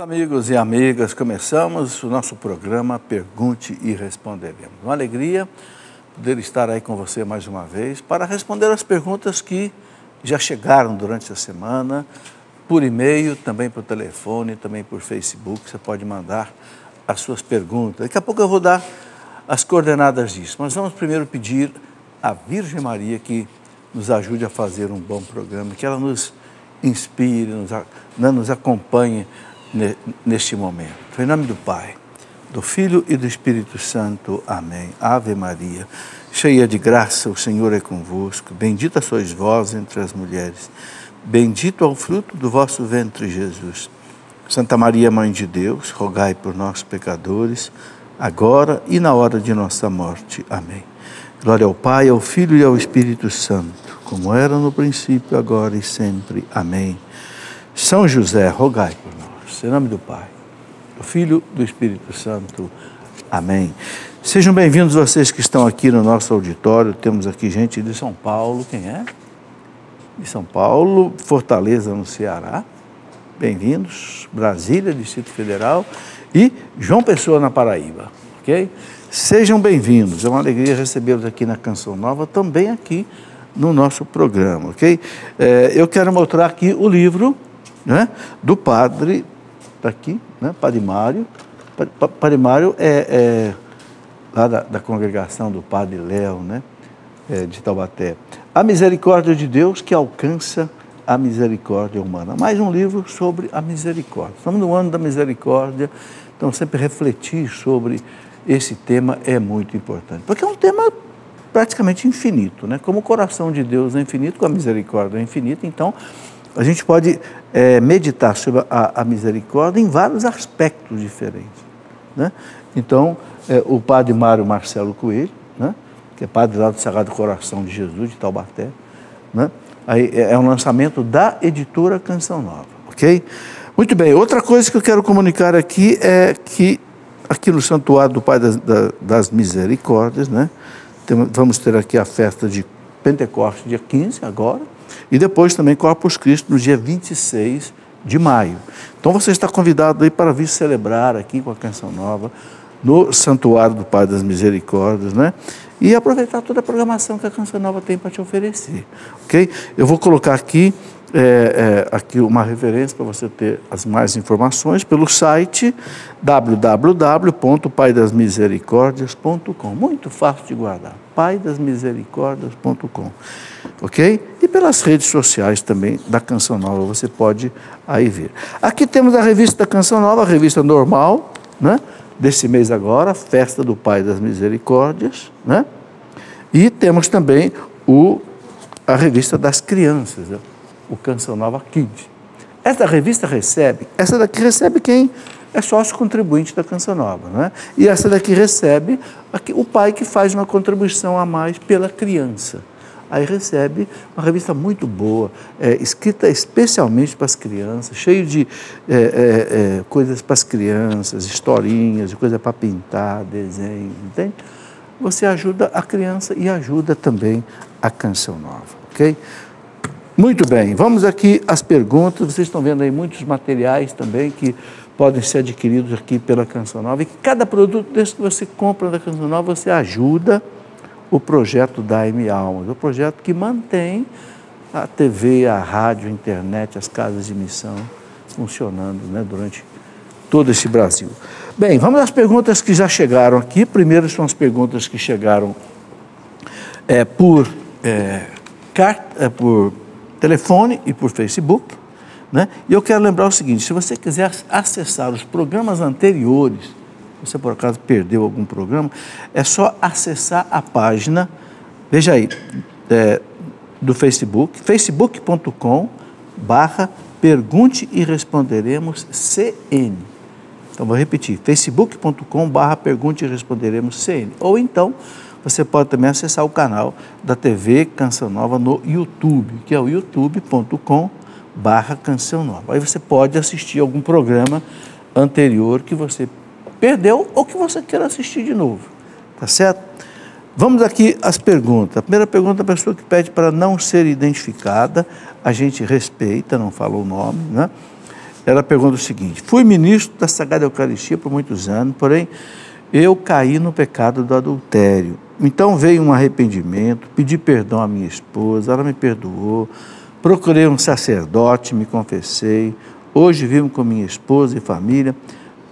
Amigos e amigas, começamos o nosso programa Pergunte e Responderemos. Uma alegria poder estar aí com você mais uma vez para responder as perguntas que já chegaram durante a semana, por e-mail, também por telefone, também por Facebook. Você pode mandar as suas perguntas. Daqui a pouco eu vou dar as coordenadas disso, mas vamos primeiro pedir à Virgem Maria que nos ajude a fazer um bom programa, que ela nos inspire, nos acompanhe neste momento. Em nome do Pai, do Filho e do Espírito Santo. Amém. Ave Maria, cheia de graça, o Senhor é convosco. Bendita sois vós entre as mulheres. Bendito é o fruto do vosso ventre, Jesus. Santa Maria, Mãe de Deus, rogai por nós, pecadores, agora e na hora de nossa morte. Amém. Glória ao Pai, ao Filho e ao Espírito Santo, como era no princípio, agora e sempre. Amém. São José, rogai por nós. Em nome do Pai, do Filho e do Espírito Santo. Amém. Sejam bem-vindos vocês que estão aqui no nosso auditório. Temos aqui gente de São Paulo. Quem é? De São Paulo, Fortaleza, no Ceará. Bem-vindos. Brasília, Distrito Federal. E João Pessoa, na Paraíba. Ok? Sejam bem-vindos. É uma alegria recebê-los aqui na Canção Nova, também aqui no nosso programa. Ok? Eu quero mostrar aqui o livro, né, do padre... Está aqui, né? Padre Mário. Padre Mário é lá da congregação do Padre Léo, né? De Taubaté. A misericórdia de Deus que alcança a misericórdia humana. Mais um livro sobre a misericórdia. Estamos no ano da misericórdia, então sempre refletir sobre esse tema é muito importante. Porque é um tema praticamente infinito, né? Como o coração de Deus é infinito, com a misericórdia é infinita, então a gente pode meditar sobre a misericórdia em vários aspectos diferentes, né? Então, o padre Mário Marcelo Coelho, né, que é padre lá do Sagrado Coração de Jesus, de Taubaté, né? Aí é um lançamento da editora Canção Nova, ok? Muito bem, outra coisa que eu quero comunicar aqui é que aqui no Santuário do Pai das Misericórdias, né, vamos ter aqui a festa de Pentecostes, dia 15 agora, e depois também Corpus Christi, no dia 26 de maio. Então você está convidado aí para vir celebrar aqui com a Canção Nova, no Santuário do Pai das Misericórdias, né? E aproveitar toda a programação que a Canção Nova tem para te oferecer, ok? Eu vou colocar aqui, aqui uma referência para você ter as mais informações pelo site www.paidasmisericordias.com. Muito fácil de guardar, paidasmisericordias.com, ok? E pelas redes sociais também da Canção Nova você pode aí ver. Aqui temos a revista da Canção Nova, a revista normal, né? Desse mês agora, Festa do Pai das Misericórdias, né? E temos também a revista das crianças, né? O Canção Nova Kids. Essa daqui recebe quem é sócio contribuinte da Canção Nova, né? E essa daqui recebe o pai que faz uma contribuição a mais pela criança. Aí recebe uma revista muito boa, escrita especialmente para as crianças, cheio de coisas para as crianças, historinhas, coisa para pintar, desenho, entende? Você ajuda a criança e ajuda também a Canção Nova, ok? Muito bem, vamos aqui às perguntas. Vocês estão vendo aí muitos materiais também que podem ser adquiridos aqui pela Canção Nova. E cada produto desse que você compra da Canção Nova, você ajuda o projeto Dai-me Almas, o projeto que mantém a TV, a rádio, a internet, as casas de missão funcionando, né, durante todo esse Brasil. Bem, vamos às perguntas que já chegaram aqui. Primeiro são as perguntas que chegaram por telefone e por Facebook, né? E eu quero lembrar o seguinte: se você quiser acessar os programas anteriores, você por acaso perdeu algum programa, é só acessar a página, veja aí, do Facebook, facebook.com/Pergunte e Responderemos CN. Então vou repetir, facebook.com/Pergunte e Responderemos CN. Ou então, você pode também acessar o canal da TV Canção Nova no YouTube, que é o youtube.com/Canção Nova. Aí você pode assistir algum programa anterior que você perdeu ou que você queira assistir de novo, tá certo? Vamos aqui às perguntas. A primeira pergunta, a pessoa que pede para não ser identificada, a gente respeita, não fala o nome, né? ela pergunta o seguinte: fui ministro da Sagrada Eucaristia por muitos anos, porém eu caí no pecado do adultério. Então veio um arrependimento, pedi perdão à minha esposa, ela me perdoou, procurei um sacerdote, me confessei, hoje vivo com minha esposa e família,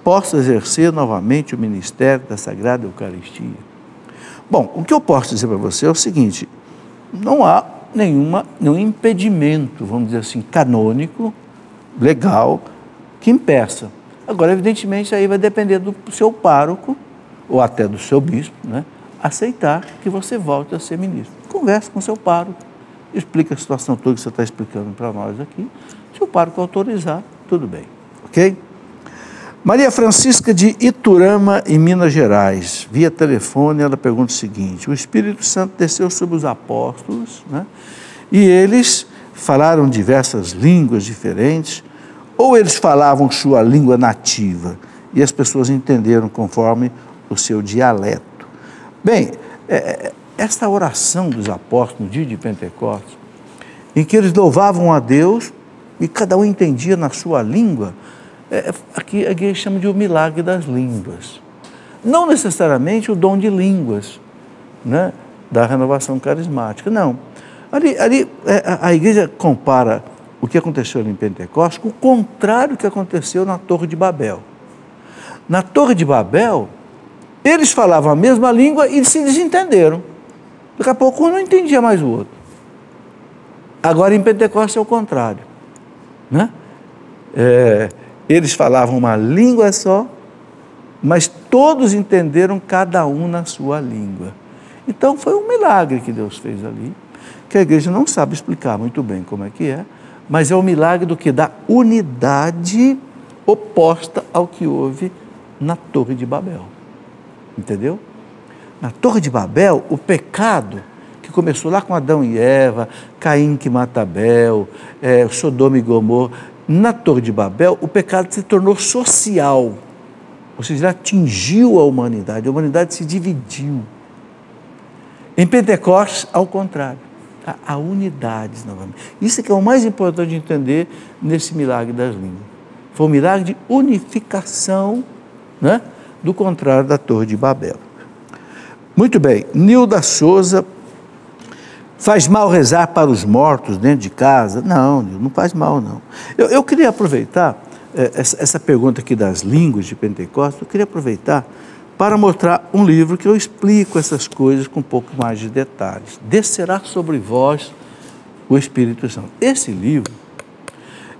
posso exercer novamente o ministério da Sagrada Eucaristia? Bom, o que eu posso dizer para você é o seguinte: não há nenhum impedimento, vamos dizer assim, canônico, legal, que impeça. Agora, evidentemente, aí vai depender do seu pároco, ou até do seu bispo, né, aceitar que você volte a ser ministro. Converse com o seu pároco, explica a situação toda que você está explicando para nós aqui. Se o pároco autorizar, tudo bem, ok? Maria Francisca de Iturama, em Minas Gerais, via telefone, ela pergunta o seguinte: o Espírito Santo desceu sobre os apóstolos, né, e eles falaram diversas línguas diferentes, ou eles falavam sua língua nativa e as pessoas entenderam conforme o seu dialeto? Bem, esta oração dos apóstolos no dia de Pentecostes, em que eles louvavam a Deus e cada um entendia na sua língua, aqui a igreja chama de o milagre das línguas. Não necessariamente o dom de línguas, né, da renovação carismática, não. Ali a igreja compara o que aconteceu ali em Pentecostes com o contrário que aconteceu na Torre de Babel. Na Torre de Babel, eles falavam a mesma língua e se desentenderam. Daqui a pouco um não entendia mais o outro. Agora em Pentecostes é o contrário, né? Eles falavam uma língua só, mas todos entenderam cada um na sua língua. Então foi um milagre que Deus fez ali, que a igreja não sabe explicar muito bem como é que é, mas é o milagre do que? Da unidade oposta ao que houve na Torre de Babel. Entendeu? Na Torre de Babel, o pecado que começou lá com Adão e Eva, Caim que mata Abel, Sodoma e Gomorra, na Torre de Babel, o pecado se tornou social, ou seja, atingiu a humanidade se dividiu. Em Pentecostes, ao contrário, há unidades novamente. Isso é que é o mais importante de entender nesse milagre das línguas. Foi um milagre de unificação, né, do contrário da Torre de Babel. Muito bem, Nilda Souza: faz mal rezar para os mortos dentro de casa? Não, não faz mal, não. Eu queria aproveitar essa pergunta aqui das línguas de Pentecostes, eu queria aproveitar para mostrar um livro que eu explico essas coisas com um pouco mais de detalhes. Descerá sobre vós o Espírito Santo. Esse livro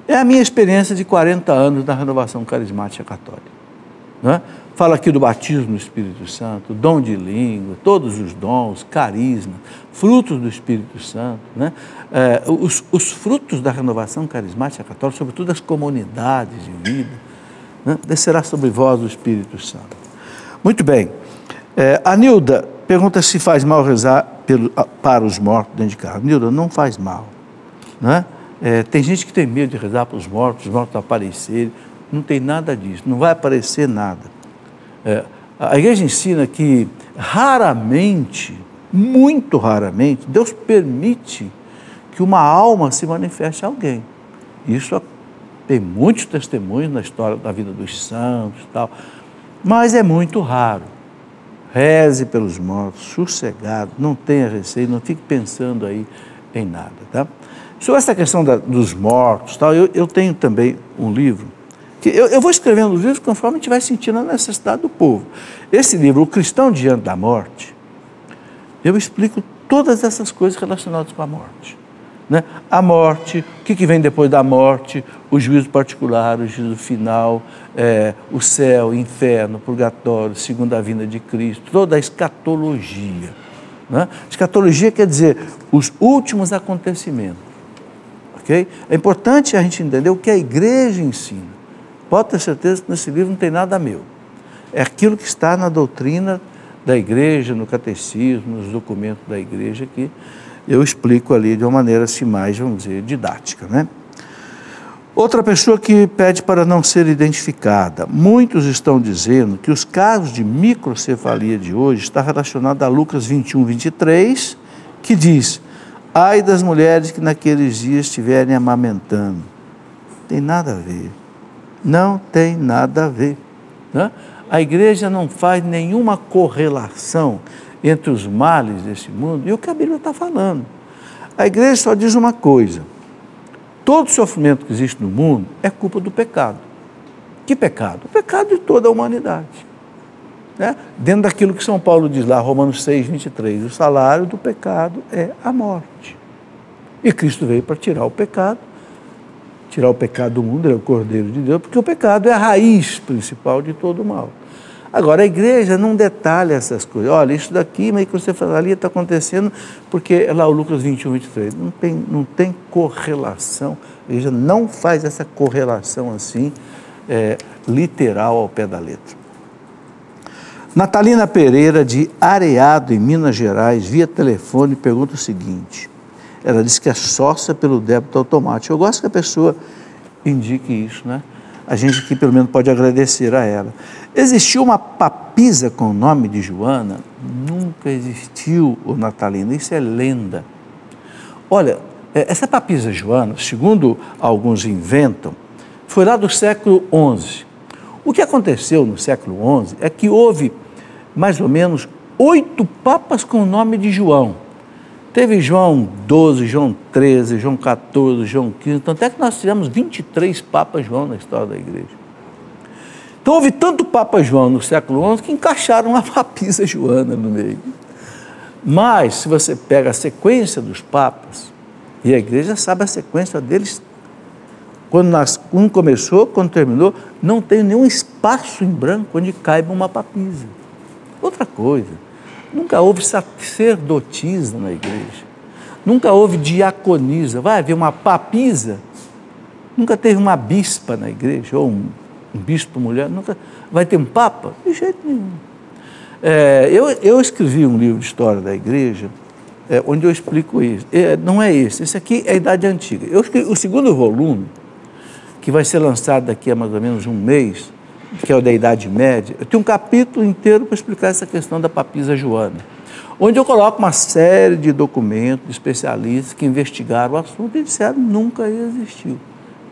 é a minha experiência de 40 anos na renovação carismática católica, né? Fala aqui do batismo no Espírito Santo, dom de língua, todos os dons, carisma, frutos do Espírito Santo, né? Os frutos da renovação carismática católica, sobretudo as comunidades de vida, né? Descerá sobre vós o Espírito Santo. Muito bem, a Nilda pergunta se faz mal rezar para os mortos dentro de casa. Nilda, não faz mal, né? Tem gente que tem medo de rezar para os mortos aparecerem, não tem nada disso, não vai aparecer nada. A igreja ensina que raramente, muito raramente, Deus permite que uma alma se manifeste a alguém. Isso tem muitos testemunhos na história da vida dos santos e tal, mas é muito raro. Reze pelos mortos, sossegado, não tenha receio, não fique pensando aí em nada, tá? Sobre essa questão dos mortos, tal, eu tenho também um livro, que eu vou escrevendo os livros conforme a gente vai sentindo a necessidade do povo. Esse livro, O Cristão Diante da Morte, eu explico todas essas coisas relacionadas com a morte, né? A morte, o que vem depois da morte, o juízo particular, o juízo final, o céu, o inferno, o purgatório, segunda vinda de Cristo, toda a escatologia, né? Escatologia quer dizer os últimos acontecimentos, ok? É importante a gente entender o que a igreja ensina. Pode ter certeza que nesse livro não tem nada meu. É aquilo que está na doutrina da igreja, no catecismo, nos documentos da igreja, que eu explico ali de uma maneira assim mais, vamos dizer, didática, né? Outra pessoa que pede para não ser identificada. Muitos estão dizendo que os casos de microcefalia de hoje está relacionado a Lucas 21, 23, que diz: ai das mulheres que naqueles dias estiverem amamentando. Não tem nada a ver. Não tem nada a ver. Né? A igreja não faz nenhuma correlação entre os males desse mundo e o que a Bíblia está falando. A igreja só diz uma coisa: todo sofrimento que existe no mundo é culpa do pecado. Que pecado? O pecado de toda a humanidade. Né? Dentro daquilo que São Paulo diz lá, Romanos 6, 23, o salário do pecado é a morte. E Cristo veio para tirar o pecado do mundo, ele é o Cordeiro de Deus, porque o pecado é a raiz principal de todo o mal. Agora, a igreja não detalha essas coisas. Olha, isso daqui, mas que você fala ali está acontecendo, porque lá o Lucas 21, 23, não tem correlação. A igreja não faz essa correlação assim, literal ao pé da letra. Natalina Pereira, de Areado, em Minas Gerais, via telefone, pergunta o seguinte. Ela diz que é sócia pelo débito automático. Eu gosto que a pessoa indique isso, né? A gente aqui pelo menos pode agradecer a ela. Existiu uma papisa com o nome de Joana? Nunca existiu, o Natalina, isso é lenda. Olha, essa papisa Joana, segundo alguns inventam, foi lá do século XI. O que aconteceu no século XI é que houve mais ou menos 8 papas com o nome de João. Teve João XII, João XIII, João XIV, João XV, tanto é que nós tivemos 23 papas João na história da igreja. Então houve tanto Papa João no século XI que encaixaram a papisa Joana no meio. Mas, se você pega a sequência dos papas, e a igreja sabe a sequência deles, quando um começou, quando terminou, não tem nenhum espaço em branco onde caiba uma papisa. Outra coisa, nunca houve sacerdotisa na igreja, nunca houve diaconisa. Vai haver uma papisa, nunca teve uma bispa na igreja, ou um bispo mulher, nunca vai ter um papa? De jeito nenhum. Eu escrevi um livro de história da igreja, onde eu explico isso. Não é esse aqui é a Idade Antiga. Eu escrevi o segundo volume, que vai ser lançado daqui a mais ou menos um mês, que é o da Idade Média. Eu tenho um capítulo inteiro para explicar essa questão da papisa Joana, onde eu coloco uma série de documentos de especialistas que investigaram o assunto e disseram que nunca existiu.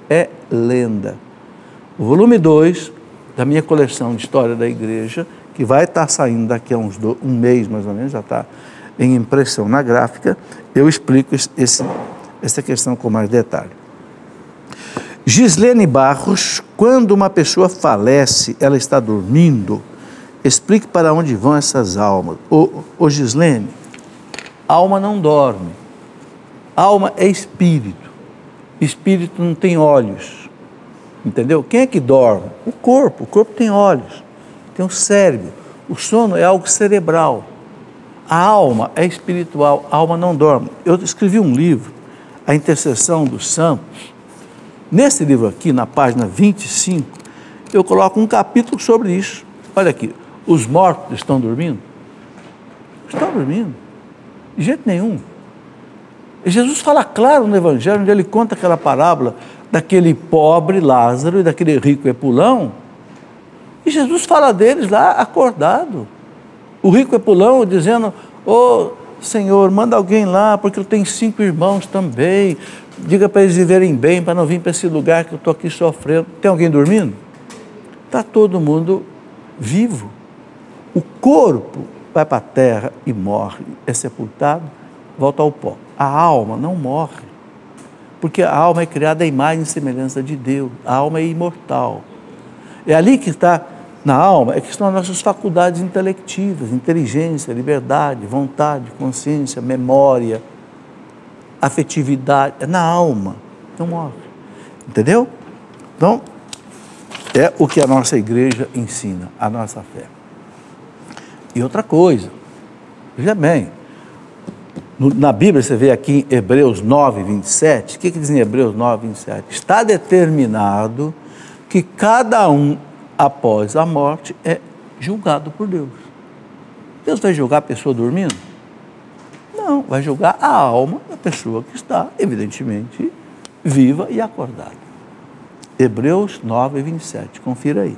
É lenda. O volume 2 da minha coleção de História da Igreja, que vai estar saindo daqui a um mês mais ou menos, já está em impressão na gráfica, eu explico essa questão com mais detalhe. Gislene Barros, quando uma pessoa falece, ela está dormindo, explique para onde vão essas almas. Ô Gislene, alma não dorme, alma é espírito, espírito não tem olhos, entendeu? Quem é que dorme? O corpo tem olhos, tem o cérebro, o sono é algo cerebral, a alma é espiritual, a alma não dorme. Eu escrevi um livro, A Intercessão dos Santos. Nesse livro aqui, na página 25, eu coloco um capítulo sobre isso. Olha aqui, os mortos estão dormindo? Estão dormindo, de jeito nenhum. E Jesus fala claro no Evangelho, onde ele conta aquela parábola daquele pobre Lázaro e daquele rico Epulão, e Jesus fala deles lá acordado. O rico Epulão dizendo, Senhor, manda alguém lá, porque eu tenho 5 irmãos também, diga para eles viverem bem, para não vir para esse lugar que eu estou aqui sofrendo. Tem alguém dormindo? Está todo mundo vivo. O corpo vai para a terra e morre, é sepultado, volta ao pó. A alma não morre, porque a alma é criada à imagem e semelhança de Deus, a alma é imortal. É ali que está, na alma, é que estão as nossas faculdades intelectivas, inteligência, liberdade, vontade, consciência, memória, afetividade, é na alma, não morre, entendeu? Então, é o que a nossa igreja ensina, a nossa fé. E outra coisa, veja bem, na Bíblia você vê aqui em Hebreus 9, 27, o que diz em Hebreus 9, 27? Está determinado que cada um, após a morte, é julgado por Deus. Deus vai julgar a pessoa dormindo? Não, vai julgar a alma da pessoa que está, evidentemente, viva e acordada. Hebreus 9, 27, confira aí.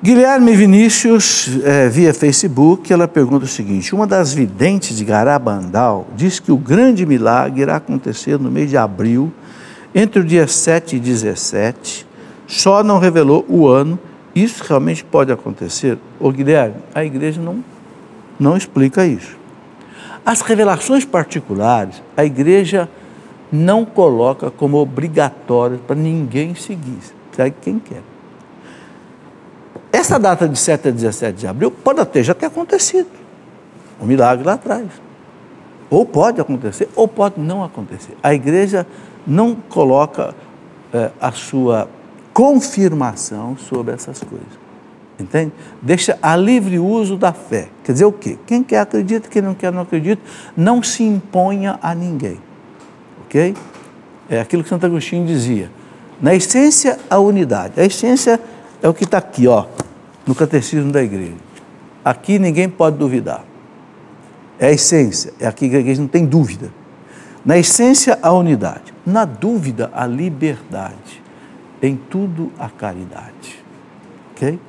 Guilherme Vinícius, via Facebook, ela pergunta o seguinte: uma das videntes de Garabandal diz que o grande milagre irá acontecer no mês de abril, entre o dia 7 e 17, só não revelou o ano. Isso realmente pode acontecer? Ô Guilherme, a igreja não explica isso. As revelações particulares, a igreja não coloca como obrigatórias para ninguém seguir, segue quem quer. Essa data de 7 a 17 de abril pode até já ter acontecido, um milagre lá atrás. Ou pode acontecer, ou pode não acontecer. A igreja não coloca a sua confirmação sobre essas coisas, entende? Deixa a livre uso da fé. Quer dizer o quê? Quem quer acredita, quem não quer não acredita, não se imponha a ninguém, ok? É aquilo que Santo Agostinho dizia, na essência a unidade, a essência é o que está aqui, ó, no catecismo da igreja, aqui ninguém pode duvidar, é a essência, é aqui que a igreja não tem dúvida, na essência a unidade, na dúvida a liberdade, em tudo a caridade, ok?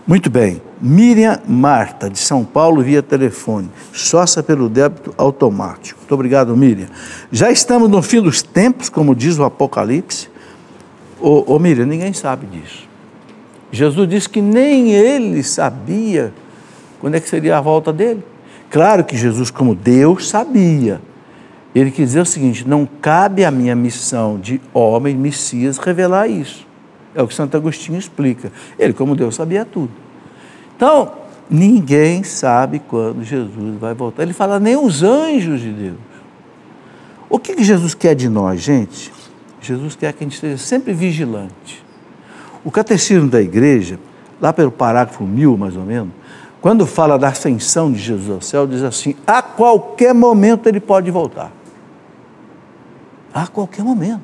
Muito bem, Miriam Marta, de São Paulo, via telefone, sócia pelo débito automático. Muito obrigado, Miriam. Já estamos no fim dos tempos, como diz o Apocalipse. Ô Miriam, ninguém sabe disso. Jesus disse que nem ele sabia quando é que seria a volta dele. Claro que Jesus, como Deus, sabia. Ele quis dizer o seguinte, não cabe a minha missão de homem, Messias, revelar isso. É o que Santo Agostinho explica. Ele, como Deus, sabia tudo. Então, ninguém sabe quando Jesus vai voltar. Ele fala, nem os anjos de Deus. O que Jesus quer de nós, gente? Jesus quer que a gente esteja sempre vigilante. O catecismo da igreja, lá pelo parágrafo 1000, mais ou menos, quando fala da ascensão de Jesus ao céu, diz assim, a qualquer momento ele pode voltar. A qualquer momento.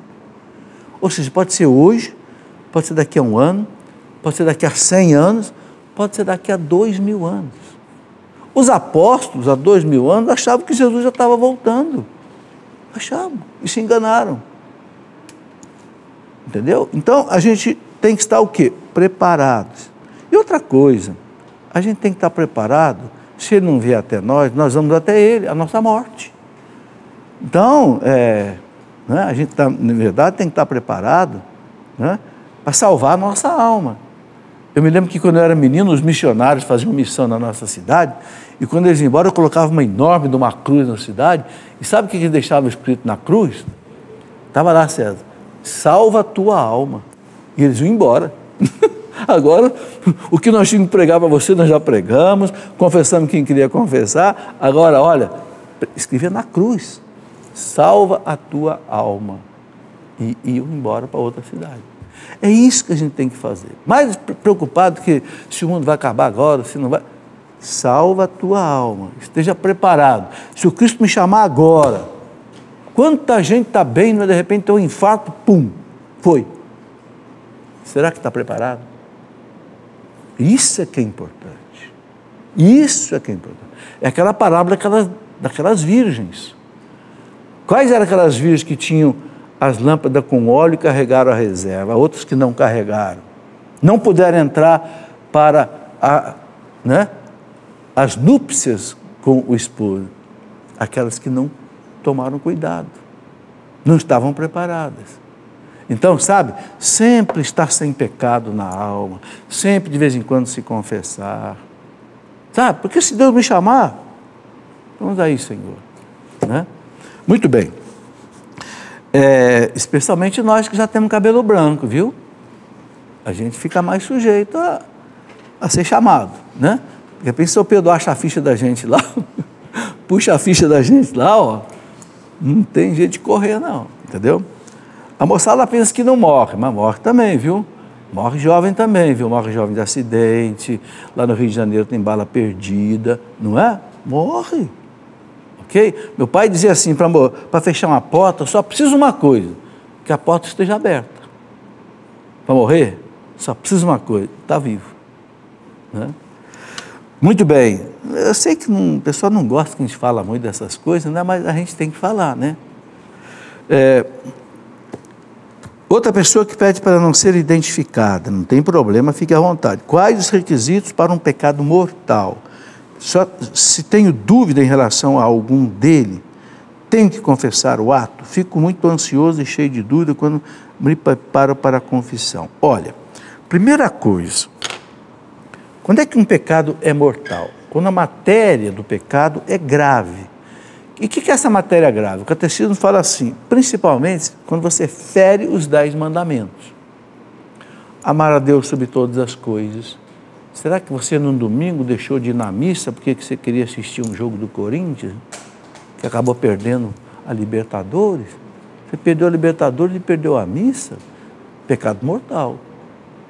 Ou seja, pode ser hoje, pode ser daqui a 1 ano, pode ser daqui a 100 anos, pode ser daqui a 2000 anos. Os apóstolos, há 2000 anos, achavam que Jesus já estava voltando. Achavam e se enganaram. Entendeu? Então, a gente tem que estar o quê? Preparados. E outra coisa, a gente tem que estar preparado, se ele não vier até nós vamos até ele, a nossa morte. Então, né, a gente, na verdade, tem que estar preparado, né, para salvar a nossa alma. Eu me lembro que quando eu era menino, os missionários faziam missão na nossa cidade, e quando eles iam embora, eu colocava uma enorme de uma cruz na cidade, e sabe o que eles deixavam escrito na cruz? Estava lá, César, salva a tua alma. E eles iam embora. Agora, o que nós tínhamos que pregar para você, nós já pregamos, confessamos quem queria confessar, agora, olha, escrevia na cruz, salva a tua alma. E iam embora para outra cidade. É isso que a gente tem que fazer. Mais preocupado que se o mundo vai acabar agora, se não vai. Salva a tua alma, esteja preparado. Se o Cristo me chamar agora, quanta gente está bem, mas de repente tem um infarto, pum, foi. Será que está preparado? Isso é que é importante. Isso é que é importante. É aquela parábola daquelas virgens. Quais eram aquelas virgens que tinham as lâmpadas com óleo e carregaram a reserva? Outras que não carregaram. Não puderam entrar para as núpcias com o esposo. Aquelas que não tomaram cuidado. Não estavam preparadas. Então, sabe, sempre estar sem pecado na alma, sempre de vez em quando se confessar, sabe, porque se Deus me chamar, vamos aí, Senhor, né? Muito bem, especialmente nós que já temos cabelo branco, viu? A gente fica mais sujeito a ser chamado, né? De repente, se o Pedro acha a ficha da gente lá, puxa a ficha da gente lá, ó, não tem jeito de correr não, entendeu? A moçada pensa que não morre, mas morre também, viu? Morre jovem também, viu? Morre jovem de acidente, lá no Rio de Janeiro tem bala perdida, não é? Morre, ok? Meu pai dizia assim, para fechar uma porta, só precisa uma coisa, que a porta esteja aberta. Para morrer, só precisa uma coisa, está vivo. Né? Muito bem, eu sei que o pessoal não gosta que a gente fala muito dessas coisas, né? Mas a gente tem que falar, né? Outra pessoa que pede para não ser identificada, não tem problema, fique à vontade. Quais os requisitos para um pecado mortal? Só se tenho dúvida em relação a algum dele, tenho que confessar o ato? Fico muito ansioso e cheio de dúvida quando me preparo para a confissão. Olha, primeira coisa, quando é que um pecado é mortal? Quando a matéria do pecado é grave. E o que é essa matéria grave? O catecismo fala assim, principalmente quando você fere os 10 mandamentos. Amar a Deus sobre todas as coisas. Será que você, num domingo, deixou de ir na missa porque você queria assistir um jogo do Corinthians, que acabou perdendo a Libertadores? Você perdeu a Libertadores e perdeu a missa? Pecado mortal.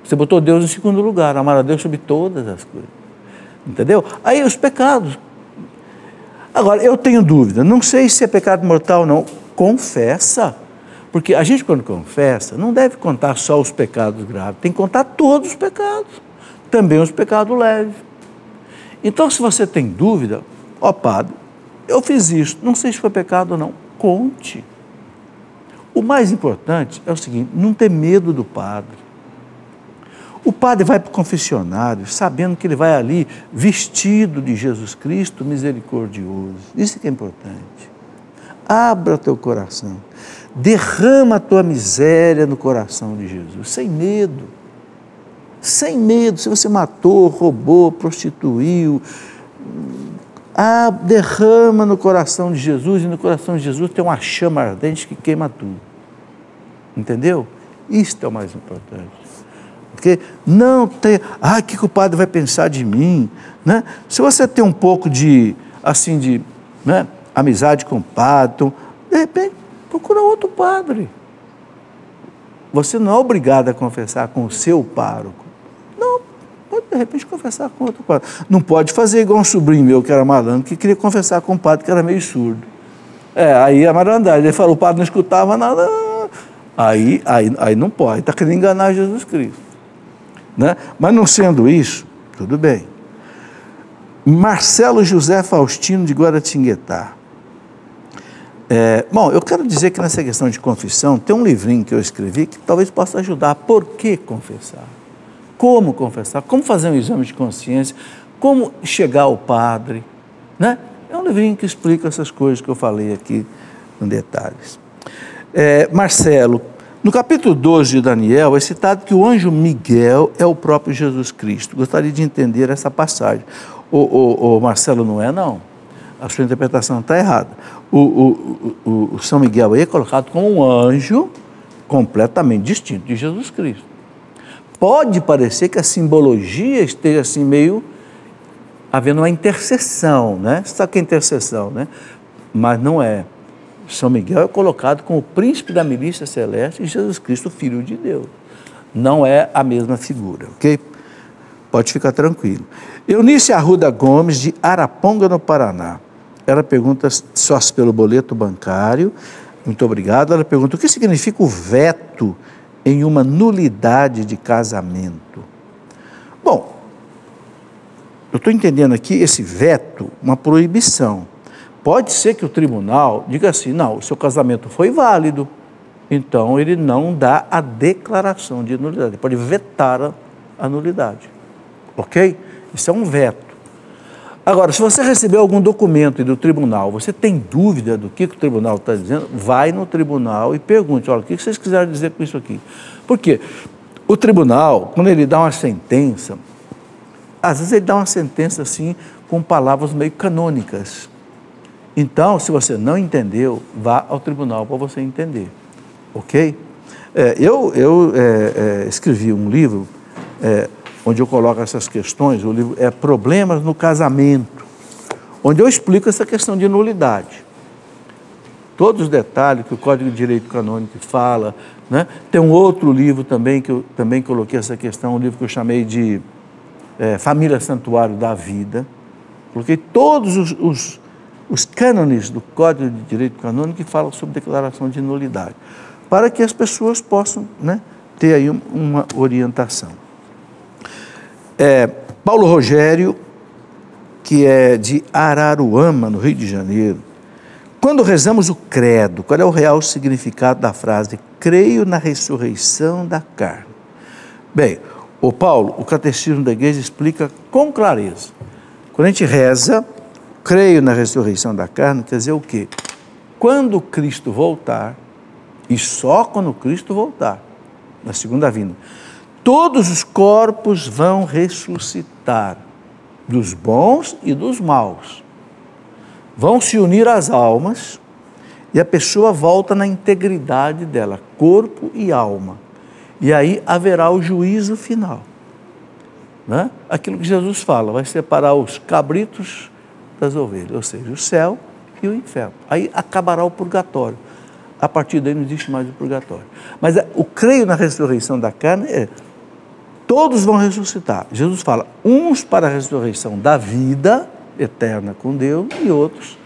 Você botou Deus em segundo lugar, amar a Deus sobre todas as coisas. Entendeu? Aí os pecados. Agora, eu tenho dúvida, não sei se é pecado mortal ou não. Confessa. Porque a gente, quando confessa, não deve contar só os pecados graves, tem que contar todos os pecados, também os pecados leves. Então, se você tem dúvida, ó padre, eu fiz isso, não sei se foi pecado ou não, conte. O mais importante é o seguinte, não ter medo do padre. O padre vai para o confessionário sabendo que ele vai ali vestido de Jesus Cristo misericordioso. Isso que é importante. Abra teu coração. Derrama a tua miséria no coração de Jesus, sem medo. Sem medo. Se você matou, roubou, prostituiu, derrama no coração de Jesus, e no coração de Jesus tem uma chama ardente que queima tudo. Entendeu? Isto é o mais importante. Porque não tem, o que o padre vai pensar de mim? Né? Se você tem um pouco de, assim, de amizade com o padre, então, de repente, procura outro padre. Você não é obrigado a confessar com o seu pároco. Não, pode de repente confessar com outro padre. Não pode fazer igual um sobrinho meu que era malandro, que queria confessar com um padre que era meio surdo. Aí a malandragem, ele falou, o padre não escutava nada, aí não pode, está querendo enganar Jesus Cristo. Né? Mas não sendo isso, tudo bem. Marcelo José Faustino de Guaratinguetá. Bom, eu quero dizer que nessa questão de confissão, tem um livrinho que eu escrevi que talvez possa ajudar. Por que confessar? Como confessar? Como fazer um exame de consciência? Como chegar ao padre? Né? É um livrinho que explica essas coisas que eu falei aqui em detalhes. Marcelo, no capítulo 12 de Daniel, é citado que o anjo Miguel é o próprio Jesus Cristo. Gostaria de entender essa passagem. Marcelo, não é não. A sua interpretação está errada. O São Miguel aí é colocado como um anjo completamente distinto de Jesus Cristo. Pode parecer que a simbologia esteja assim meio havendo uma intercessão, né? Você sabe o que é intercessão, né? Mas não é. São Miguel é colocado como o príncipe da milícia celeste e Jesus Cristo, filho de Deus. Não é a mesma figura, ok? Pode ficar tranquilo. Eunice Arruda Gomes, de Araponga, no Paraná. Ela pergunta só pelo boleto bancário. Muito obrigado. Ela pergunta, o que significa o veto em uma nulidade de casamento? Bom, eu estou entendendo aqui esse veto, uma proibição. Pode ser que o tribunal diga assim, não, o seu casamento foi válido, então ele não dá a declaração de nulidade, ele pode vetar a nulidade, ok? Isso é um veto. Agora, se você recebeu algum documento do tribunal, você tem dúvida do que o tribunal está dizendo, vai no tribunal e pergunte, olha, o que vocês quiseram dizer com isso aqui? Por quê? O tribunal, quando ele dá uma sentença, às vezes ele dá uma sentença assim, com palavras meio canônicas. Então, se você não entendeu, vá ao tribunal para você entender, ok? Eu escrevi um livro onde eu coloco essas questões, o livro é Problemas no Casamento, onde eu explico essa questão de nulidade. Todos os detalhes que o Código de Direito Canônico fala, né? Tem um outro livro também, que eu também coloquei essa questão, um livro que eu chamei de Família Santuário da Vida. Coloquei todos os cânones do Código de Direito Canônico que falam sobre declaração de nulidade, para que as pessoas possam, né, ter aí uma orientação. Paulo Rogério, que é de Araruama, no Rio de Janeiro, quando rezamos o credo, qual é o real significado da frase creio na ressurreição da carne? Bem, o Paulo, o Catecismo da Igreja explica com clareza. Quando a gente reza, creio na ressurreição da carne, quer dizer o quê? Quando Cristo voltar, E só quando Cristo voltar, na segunda vinda, todos os corpos vão ressuscitar, dos bons e dos maus. Vão se unir às almas e a pessoa volta na integridade dela, corpo e alma. E aí haverá o juízo final. Né? Aquilo que Jesus fala, vai separar os cabritos das ovelhas, ou seja, o céu e o inferno. Aí acabará o purgatório. A partir daí não existe mais o purgatório. Mas o creio na ressurreição da carne todos vão ressuscitar. Jesus fala, uns para a ressurreição da vida eterna com Deus e outros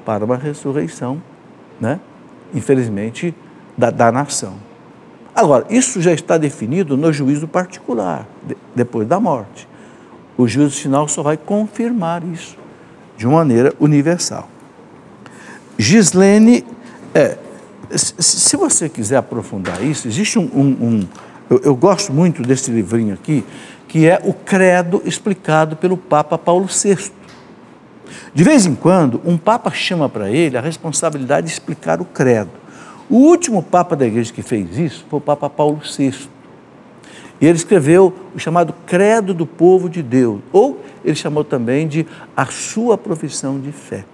para uma ressurreição, né? Infelizmente, da nação. Agora, isso já está definido no juízo particular, depois da morte. O juízo final só vai confirmar isso de uma maneira universal. Gislene, se você quiser aprofundar isso, existe eu gosto muito desse livrinho aqui, que é o Credo explicado pelo Papa Paulo VI. De vez em quando, um Papa chama para ele a responsabilidade de explicar o Credo. O último Papa da Igreja que fez isso foi o Papa Paulo VI. E ele escreveu o chamado Credo do Povo de Deus, ou ele chamou também de a sua profissão de fé.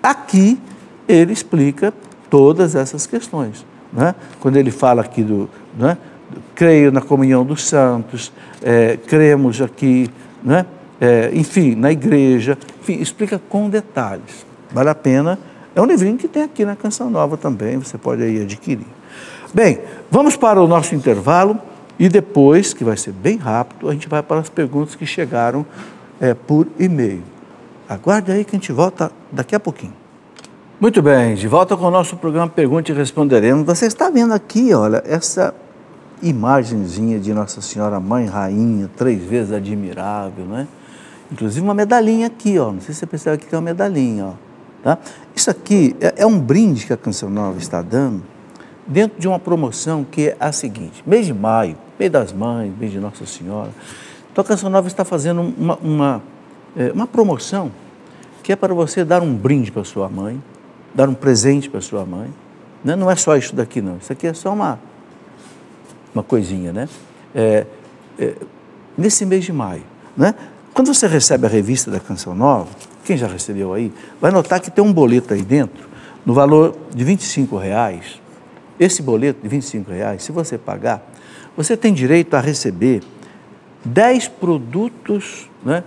Aqui ele explica todas essas questões. Né? Quando ele fala aqui creio na comunhão dos santos, cremos aqui, né? Enfim, na igreja, enfim, explica com detalhes. Vale a pena. É um livrinho que tem aqui na Canção Nova também, você pode aí adquirir. Bem, vamos para o nosso intervalo e depois, que vai ser bem rápido, a gente vai para as perguntas que chegaram por e-mail. Aguarde aí que a gente volta daqui a pouquinho. Muito bem, de volta com o nosso programa Pergunte e Responderemos. Você está vendo aqui, olha, essa imagenzinha de Nossa Senhora Mãe Rainha, 3 vezes admirável, né? Inclusive uma medalhinha aqui, ó. Não sei se você percebe aqui que é uma medalhinha, ó. Tá? Isso aqui é um brinde que a Canção Nova está dando dentro de uma promoção que é a seguinte: mês de maio, mês das mães, mês de Nossa Senhora. Então a Canção Nova está fazendo uma promoção que é para você dar um brinde para sua mãe, dar um presente para sua mãe. Né? Não é só isso daqui, não. Isso aqui é só uma coisinha, né? Nesse mês de maio, né? Quando você recebe a revista da Canção Nova, quem já recebeu aí, vai notar que tem um boleto aí dentro, no valor de R$25. Esse boleto de R$25, se você pagar, você tem direito a receber 10 produtos, né,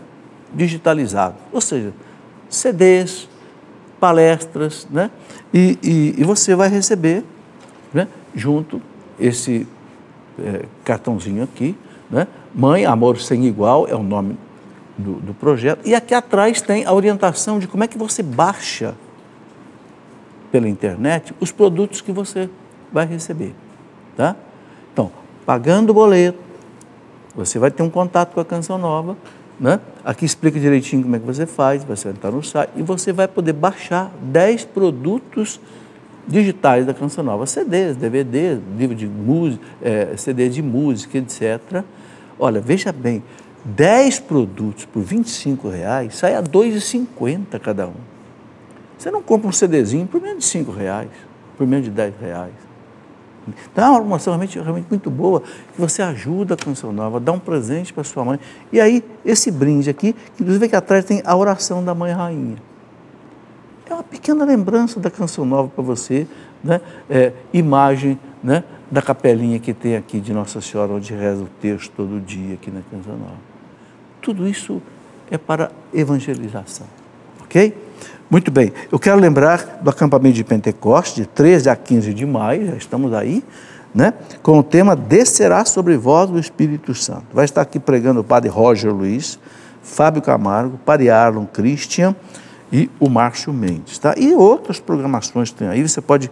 digitalizados, ou seja, CDs, palestras, né? E você vai receber, né, junto esse cartãozinho aqui, né? Mãe, Amor Sem Igual é o nome do projeto, e aqui atrás tem a orientação de como é que você baixa pela internet os produtos que você vai receber, tá? Então, pagando o boleto, você vai ter um contato com a Canção Nova, né? Aqui explica direitinho como é que você faz, você vai entrar no site e você vai poder baixar 10 produtos digitais da Canção Nova, CDs, DVDs, livro de música, CD de música, etc. Olha, veja bem, 10 produtos por R$25 sai a R$2,50 cada um. Você não compra um CDzinho por menos de R$5, por menos de R$10. Então é uma promoção realmente muito boa, que você ajuda a Canção Nova, dá um presente para sua mãe. E aí, esse brinde aqui, inclusive aqui atrás tem a oração da Mãe Rainha. É uma pequena lembrança da Canção Nova para você, né? Imagem, né, da capelinha que tem aqui de Nossa Senhora, onde reza o texto todo dia aqui na Canção Nova. Tudo isso é para evangelização, ok? Muito bem, eu quero lembrar do acampamento de Pentecostes, de 13 a 15 de maio, já estamos aí, né? Com o tema Descerá sobre vós o Espírito Santo. Vai estar aqui pregando o padre Roger Luiz, Fábio Camargo, padre Arlon Christian e o Márcio Mendes, tá? E outras programações tem aí, você pode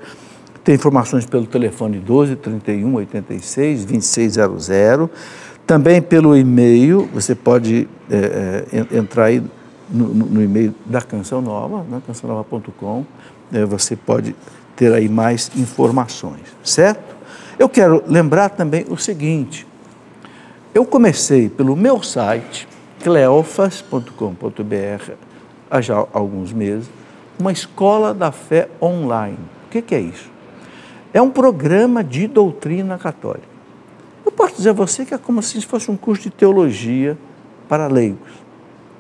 ter informações pelo telefone 12 31 86 2600, também pelo e-mail, você pode entrar aí no e-mail da Canção Nova, né, cançãonova.com, você pode ter aí mais informações, certo? Eu quero lembrar também o seguinte: eu comecei pelo meu site, cleofas.com.br, há já alguns meses, uma escola da fé online. O que é isso? É um programa de doutrina católica. Eu posso dizer a você que é como se fosse um curso de teologia para leigos,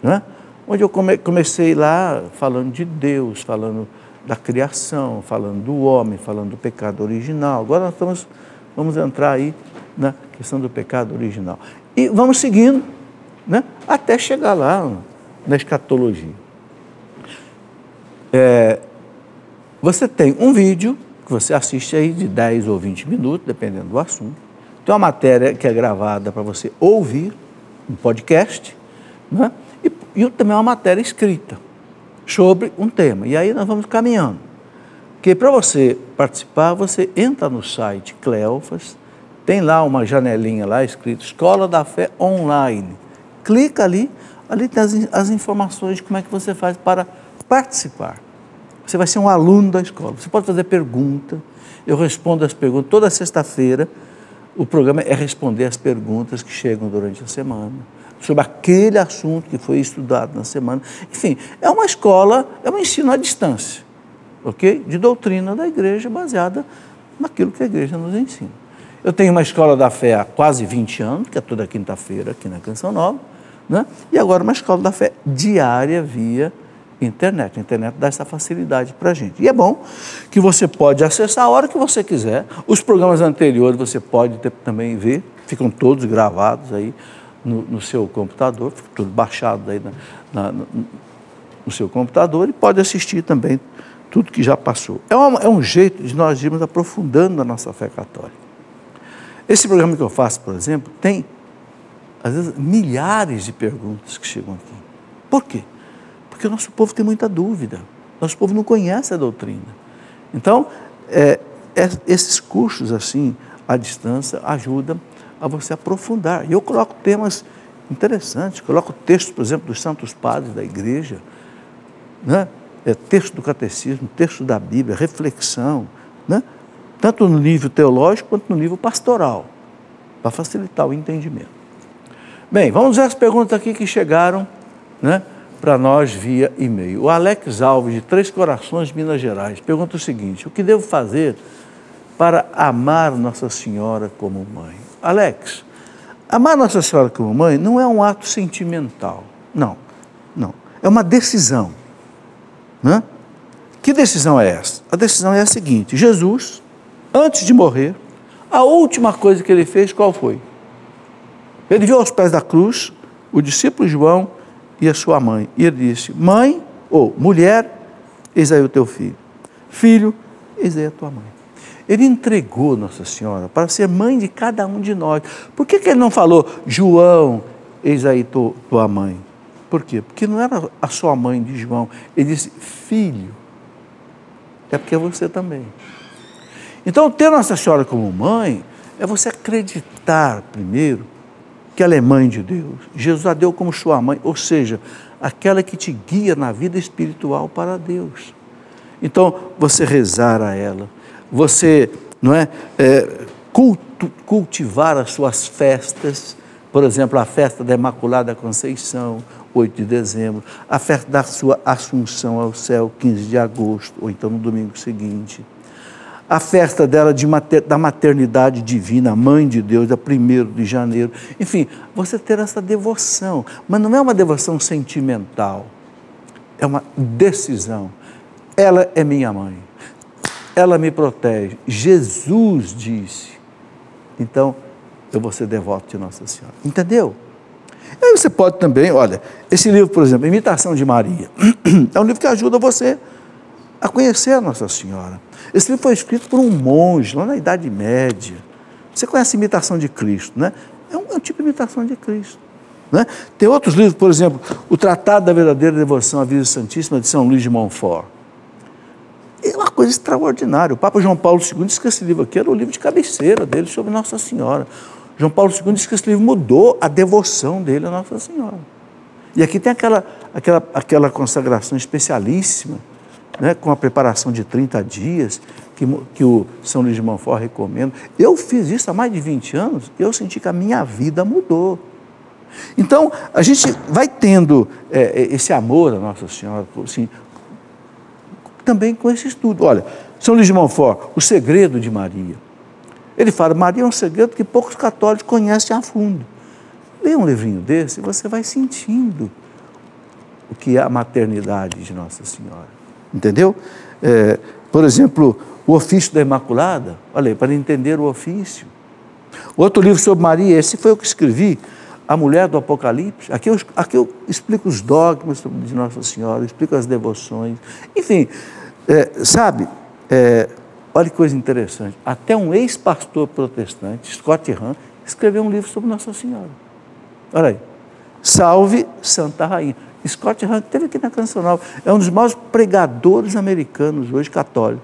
né? Onde eu comecei lá falando de Deus, falando da criação, falando do homem, falando do pecado original. Agora nós vamos entrar aí na questão do pecado original. E vamos seguindo, né, até chegar lá na escatologia. Você tem um vídeo que você assiste aí de 10 ou 20 minutos, dependendo do assunto. Tem uma matéria que é gravada para você ouvir, um podcast, né? E também uma matéria escrita sobre um tema. E aí nós vamos caminhando. Porque para você participar, você entra no site Cleofas, tem lá uma janelinha lá escrito Escola da Fé Online. Clica ali tem as informações de como é que você faz para participar. Você vai ser um aluno da escola. Você pode fazer pergunta, eu respondo as perguntas. Toda sexta-feira, o programa é responder as perguntas que chegam durante a semana, sobre aquele assunto que foi estudado na semana. Enfim, é uma escola, é um ensino à distância, ok? De doutrina da igreja, baseada naquilo que a igreja nos ensina. Eu tenho uma escola da fé há quase 20 anos, que é toda quinta-feira aqui na Canção Nova, né? E agora uma escola da fé diária via internet. A internet dá essa facilidade para a gente. E é bom que você pode acessar a hora que você quiser. Os programas anteriores você pode também ver, ficam todos gravados aí no seu computador, fica tudo baixado aí no seu computador, e pode assistir também tudo que já passou. É um jeito de nós irmos aprofundando a nossa fé católica. Esse programa que eu faço, por exemplo, tem, às vezes, milhares de perguntas que chegam aqui. Por quê? Porque o nosso povo tem muita dúvida. Nosso povo não conhece a doutrina. Então, esses cursos, assim, à distância, ajudam a você aprofundar. E eu coloco temas interessantes, coloco textos, por exemplo, dos santos padres da igreja, né? Texto do catecismo, texto da Bíblia, reflexão, né? Tanto no nível teológico quanto no nível pastoral, para facilitar o entendimento. Bem, vamos ver as perguntas aqui que chegaram, né, para nós via e-mail. O Alex Alves, de Três Corações, Minas Gerais, pergunta o seguinte: o que devo fazer para amar Nossa Senhora como mãe? Alex, amar Nossa Senhora como mãe não é um ato sentimental, não. É uma decisão, né? Que decisão é essa? A decisão é a seguinte: Jesus, antes de morrer, a última coisa que ele fez, qual foi? Ele viu aos pés da cruz o discípulo João e a sua mãe, e ele disse: mãe, ou mulher, eis aí o teu filho. Filho, eis aí a tua mãe. Ele entregou Nossa Senhora para ser mãe de cada um de nós. Por que ele não falou: João, eis aí tua mãe? Por quê? Porque não era a sua mãe de João. Ele disse: filho, é porque é você também. Então, ter Nossa Senhora como mãe é você acreditar, primeiro, que ela é mãe de Deus. Jesus a deu como sua mãe, ou seja, aquela que te guia na vida espiritual para Deus. Então, você rezar a ela, você, não é, cultivar as suas festas, por exemplo, a festa da Imaculada Conceição, 8 de dezembro, a festa da sua Assunção ao céu, 15 de agosto, ou então no domingo seguinte, a festa dela da maternidade divina, Mãe de Deus, da 1º de janeiro. Enfim, você ter essa devoção, mas não é uma devoção sentimental, é uma decisão. Ela é minha mãe, ela me protege. Jesus disse, então eu vou ser devoto de Nossa Senhora. Entendeu? Aí você pode também, olha, esse livro, por exemplo, Imitação de Maria, é um livro que ajuda você a conhecer a Nossa Senhora. Esse livro foi escrito por um monge, lá na Idade Média. Você conhece a Imitação de Cristo, né? É um tipo de imitação de Cristo, né? Tem outros livros, por exemplo, o Tratado da Verdadeira Devoção à Virgem Santíssima, de São Luís de Montfort. É uma coisa extraordinária. O Papa João Paulo II disse que esse livro aqui era o livro de cabeceira dele sobre Nossa Senhora. João Paulo II disse que esse livro mudou a devoção dele a Nossa Senhora. E aqui tem aquela consagração especialíssima, né, com a preparação de 30 dias, que o São Luís de Montfort recomenda. Eu fiz isso há mais de 20 anos, e eu senti que a minha vida mudou. Então, a gente vai tendo esse amor à Nossa Senhora, assim, também com esse estudo. Olha, São Luís de Montfort, O Segredo de Maria. Ele fala, Maria é um segredo que poucos católicos conhecem a fundo. Leia um livrinho desse e você vai sentindo o que é a maternidade de Nossa Senhora. Entendeu? Por exemplo, o Ofício da Imaculada, olha aí, para entender o ofício. Outro livro sobre Maria, esse foi o que escrevi, A Mulher do Apocalipse. Aqui eu explico os dogmas de Nossa Senhora, explico as devoções. Enfim, olha que coisa interessante. Até um ex-pastor protestante, Scott Hahn, escreveu um livro sobre Nossa Senhora. Olha aí. Salve Santa Rainha. Scott Hahn esteve aqui na Canção Nova. É um dos maiores pregadores americanos hoje, católico,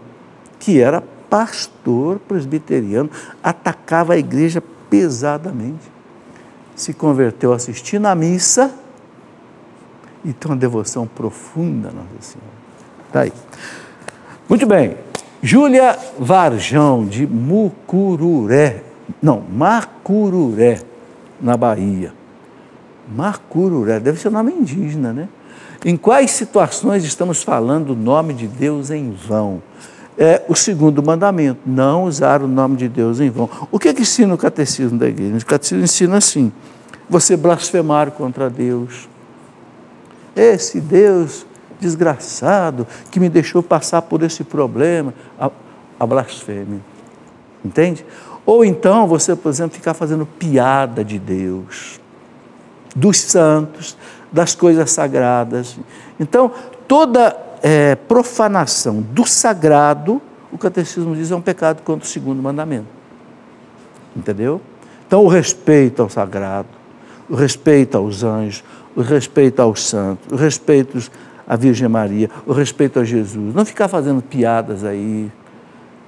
que era pastor presbiteriano, atacava a igreja pesadamente. Se converteu assistindo à missa e tem uma devoção profunda a Nossa Senhora. Está aí. Muito bem. Júlia Varjão, de Macururé, na Bahia. Macururé, deve ser nome indígena, né? Em quais situações estamos falando o nome de Deus em vão? É o segundo mandamento, não usar o nome de Deus em vão. O que ensina o catecismo da igreja? O catecismo ensina assim, você blasfemar contra Deus. Esse Deus desgraçado que me deixou passar por esse problema, a blasfêmia. Entende? Ou então você, por exemplo, ficar fazendo piada de Deus, dos santos, das coisas sagradas. Então, toda profanação do sagrado, o catecismo diz, é um pecado contra o segundo mandamento. Entendeu? Então, o respeito ao sagrado, o respeito aos anjos, o respeito aos santos, o respeito à Virgem Maria, o respeito a Jesus. Não ficar fazendo piadas aí.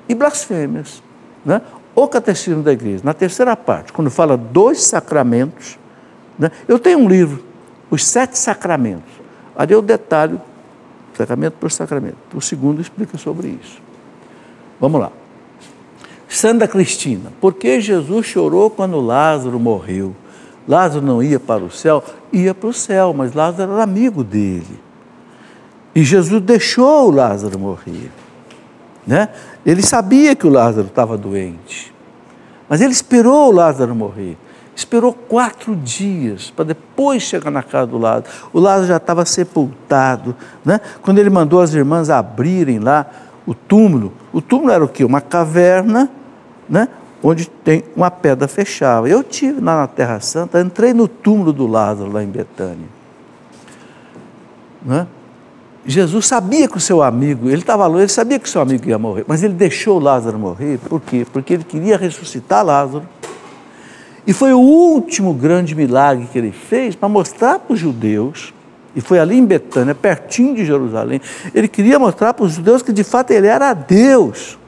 E blasfêmias. Né? O catecismo da igreja, na terceira parte, quando fala dos sacramentos, né? Eu tenho um livro, Os 7 Sacramentos. Ali eu detalho, sacramento por sacramento. O segundo explica sobre isso. Vamos lá. Santa Cristina, por que Jesus chorou quando Lázaro morreu? Lázaro não ia para o céu? Ia para o céu, mas Lázaro era amigo dele. E Jesus deixou o Lázaro morrer. Né? Ele sabia que o Lázaro estava doente, mas ele esperou o Lázaro morrer. Esperou 4 dias para depois chegar na casa do Lázaro. O Lázaro já estava sepultado. Né? Quando ele mandou as irmãs abrirem lá o túmulo era o quê? Uma caverna, né? Onde tem uma pedra fechada. Eu estive lá na Terra Santa, entrei no túmulo do Lázaro lá em Betânia. Né? Jesus sabia que o seu amigo, ele estava longe, ele sabia que o seu amigo ia morrer, mas ele deixou o Lázaro morrer. Por quê? Porque ele queria ressuscitar Lázaro. E foi o último grande milagre que ele fez para mostrar para os judeus, e foi ali em Betânia, pertinho de Jerusalém, ele queria mostrar para os judeus que de fato ele era Deus,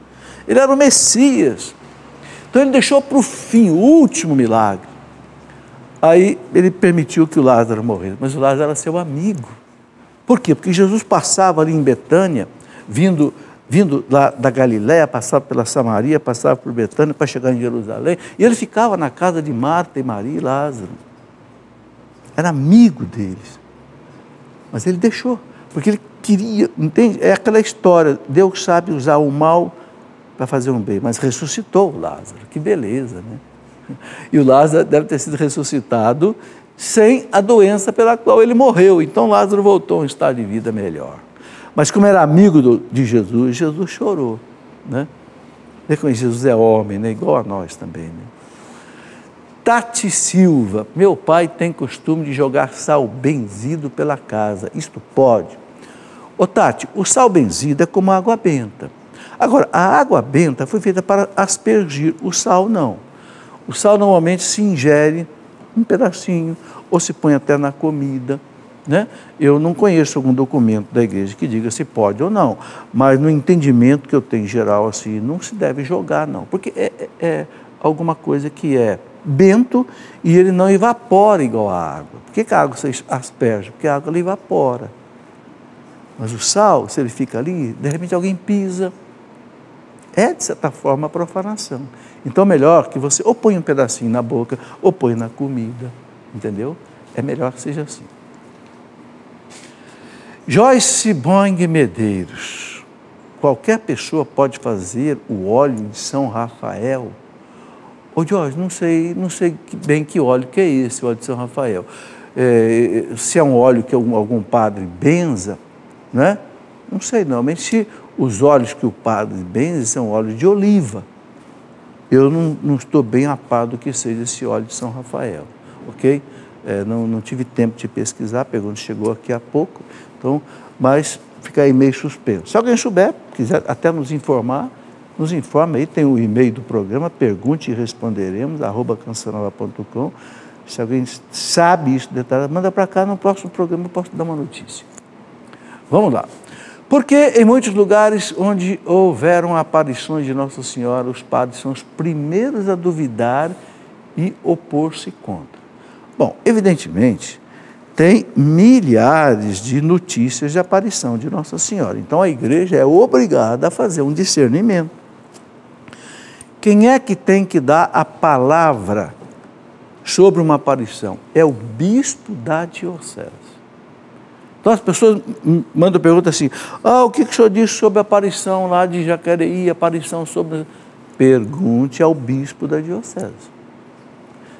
ele era o Messias. Então ele deixou para o fim, o último milagre. Aí ele permitiu que o Lázaro morresse, mas o Lázaro era seu amigo. Por quê? Porque Jesus passava ali em Betânia, vindo lá da Galiléia, passava pela Samaria, passava por Betânia para chegar em Jerusalém, e ele ficava na casa de Marta e Maria e Lázaro. Era amigo deles. Mas ele deixou, porque ele queria, entende? É aquela história, Deus sabe usar o mal para fazer um bem, mas ressuscitou o Lázaro, que beleza, né? E o Lázaro deve ter sido ressuscitado sem a doença pela qual ele morreu, então Lázaro voltou a um estado de vida melhor. Mas como era amigo de Jesus, Jesus chorou, né? Jesus é homem, né? Igual a nós também, né? Tati Silva, meu pai tem costume de jogar sal benzido pela casa, isto pode? Ô Tati, o sal benzido é como água benta. Agora, a água benta foi feita para aspergir, o sal não. O sal normalmente se ingere um pedacinho, ou se põe até na comida, né? Eu não conheço algum documento da igreja que diga se pode ou não, mas no entendimento que eu tenho em geral, assim, não se deve jogar não, porque é alguma coisa que é bento e ele não evapora igual a água. Por que a água se asperge? Porque a água ela evapora. Mas o sal, se ele fica ali, de repente alguém pisa, é de certa forma a profanação. Então é melhor que você ou põe um pedacinho na boca ou põe na comida, entendeu? É melhor que seja assim. Joyce Boing Medeiros, qualquer pessoa pode fazer o óleo de São Rafael? Ô Jorge, não sei bem que óleo que é esse, o óleo de São Rafael. Se é um óleo que algum padre benza, né? Não sei não, mas se os óleos que o padre benza são óleos de oliva, eu não estou bem a par do que seja esse óleo de São Rafael, ok? Não tive tempo de pesquisar, a pergunta chegou aqui há pouco, então, mas fica aí meio suspenso. Se alguém souber, quiser até nos informar, nos informa aí, tem o e-mail do programa, pergunte e responderemos, @cancionova.com. Se alguém sabe isso detalhado, manda para cá, no próximo programa eu posso dar uma notícia. Vamos lá. Porque em muitos lugares onde houveram aparições de Nossa Senhora, os padres são os primeiros a duvidar e opor-se contra. Bom, evidentemente, tem milhares de notícias de aparição de Nossa Senhora. Então a igreja é obrigada a fazer um discernimento. Quem é que tem que dar a palavra sobre uma aparição? É o bispo da diocese. Então as pessoas mandam pergunta assim, o que o senhor disse sobre a aparição lá de Jacareí, aparição sobre... Pergunte ao bispo da diocese.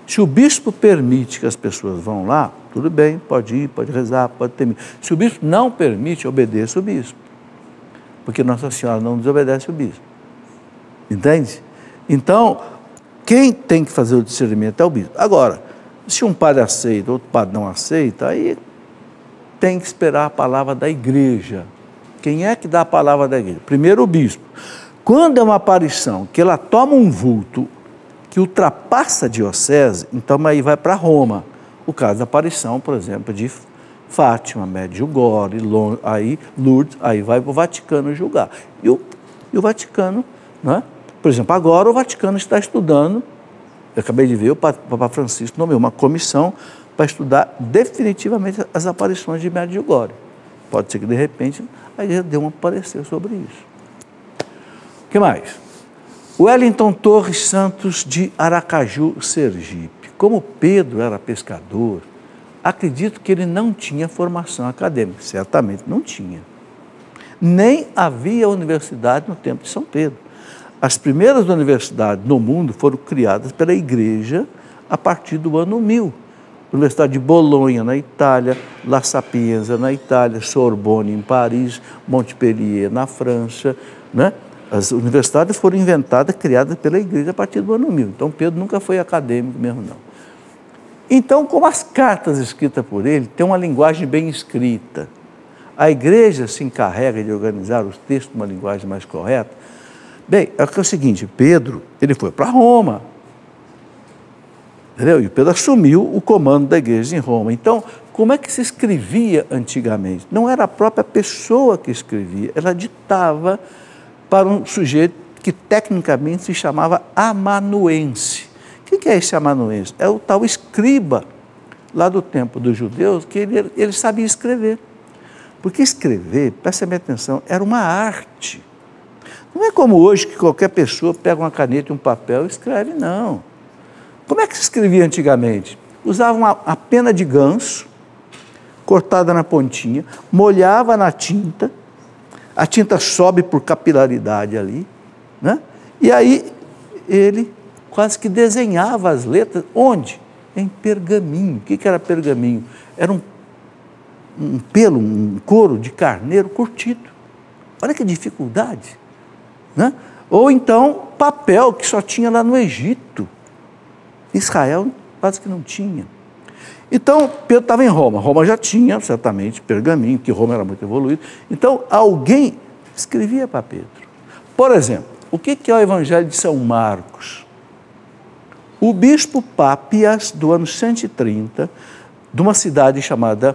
Se o bispo permite que as pessoas vão lá, tudo bem, pode ir, pode rezar, pode ter... Se o bispo não permite, obedeça o bispo. Porque Nossa Senhora não desobedece o bispo. Entende? Então, quem tem que fazer o discernimento é o bispo. Agora, se um padre aceita, outro padre não aceita, aí tem que esperar a palavra da igreja. Quem é que dá a palavra da igreja? Primeiro o bispo. Quando é uma aparição que ela toma um vulto que ultrapassa a diocese, então aí vai para Roma. O caso da aparição, por exemplo, de Fátima, Medjugorje, aí Lourdes, aí vai para o Vaticano julgar. E o Vaticano, né? Por exemplo, agora o Vaticano está estudando, eu acabei de ver, o Papa Francisco nomeou uma comissão para estudar definitivamente as aparições de Medjugorje. Pode ser que, de repente, a igreja dê um parecer sobre isso. O que mais? Wellington Torres Santos, de Aracaju, Sergipe. Como Pedro era pescador, acredito que ele não tinha formação acadêmica. Certamente não tinha. Nem havia universidade no tempo de São Pedro. As primeiras universidades no mundo foram criadas pela igreja a partir do ano 1000. Universidade de Bolonha, na Itália, La Sapienza, na Itália, Sorbonne, em Paris, Montpellier, na França, né? As universidades foram inventadas, criadas pela igreja a partir do ano 1000. Então, Pedro nunca foi acadêmico mesmo, não. Então, como as cartas escritas por ele têm uma linguagem bem escrita, a igreja se encarrega de organizar os textos numa linguagem mais correta. Bem, é o seguinte, Pedro, ele foi para Roma, entendeu? E Pedro assumiu o comando da igreja em Roma. Então, como é que se escrevia antigamente? Não era a própria pessoa que escrevia, ela ditava para um sujeito que tecnicamente se chamava amanuense. O que é esse amanuense? É o tal escriba lá do tempo dos judeus, que ele sabia escrever. Porque escrever, presta bem atenção, era uma arte. Não é como hoje que qualquer pessoa pega uma caneta e um papel e escreve, não. Como é que se escrevia antigamente? Usavam a pena de ganso, cortada na pontinha, molhava na tinta, a tinta sobe por capilaridade ali, né? E aí ele quase que desenhava as letras, onde? Em pergaminho. O que era pergaminho? Era um pelo, um couro de carneiro curtido. Olha que dificuldade, né? Ou então papel que só tinha lá no Egito. Israel quase que não tinha. Então, Pedro estava em Roma. Roma já tinha, certamente, pergaminho, que Roma era muito evoluído. Então, alguém escrevia para Pedro. Por exemplo, o que é o Evangelho de São Marcos? O bispo Pápias, do ano 130, de uma cidade chamada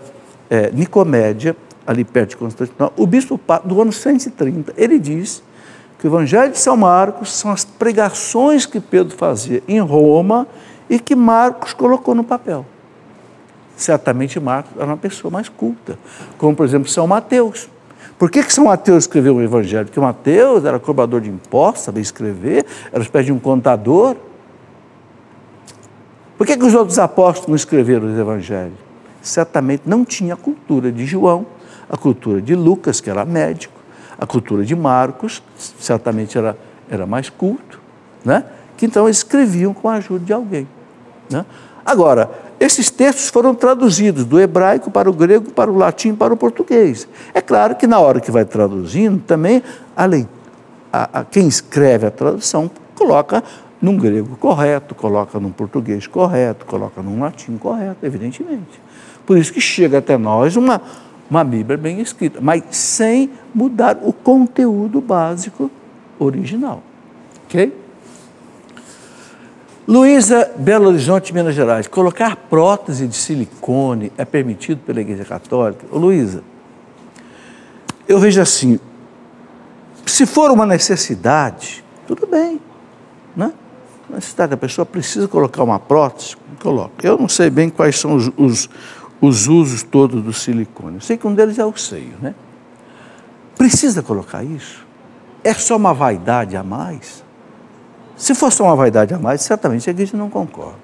Nicomédia, ali perto de Constantinopla, o bispo Pápias, do ano 130, ele diz que o Evangelho de São Marcos são as pregações que Pedro fazia em Roma e que Marcos colocou no papel. Certamente Marcos era uma pessoa mais culta, como, por exemplo, São Mateus. Por que São Mateus escreveu o Evangelho? Porque Mateus era cobrador de impostos, sabia escrever, era uma espécie de um contador. Por que os outros apóstolos não escreveram os Evangelhos? Certamente não tinha a cultura de João, a cultura de Lucas, que era médico, a cultura de Marcos, certamente era mais culto, né? Que então eles escreviam com a ajuda de alguém, né? Agora, esses textos foram traduzidos do hebraico para o grego, para o latim, para o português. É claro que na hora que vai traduzindo, também quem escreve a tradução coloca num grego correto, coloca num português correto, coloca num latim correto, evidentemente. Por isso que chega até nós uma Bíblia bem escrita, mas sem mudar o conteúdo básico original. Ok? Luísa, Belo Horizonte, Minas Gerais. Colocar prótese de silicone é permitido pela Igreja Católica? Ô, Luísa, eu vejo assim, se for uma necessidade, tudo bem, né? Necessidade, a pessoa precisa colocar uma prótese, coloca. Eu não sei bem quais são os usos todos do silicone. Eu sei que um deles é o seio, né? Precisa colocar isso? É só uma vaidade a mais? Se fosse uma vaidade a mais, certamente a igreja não concorda.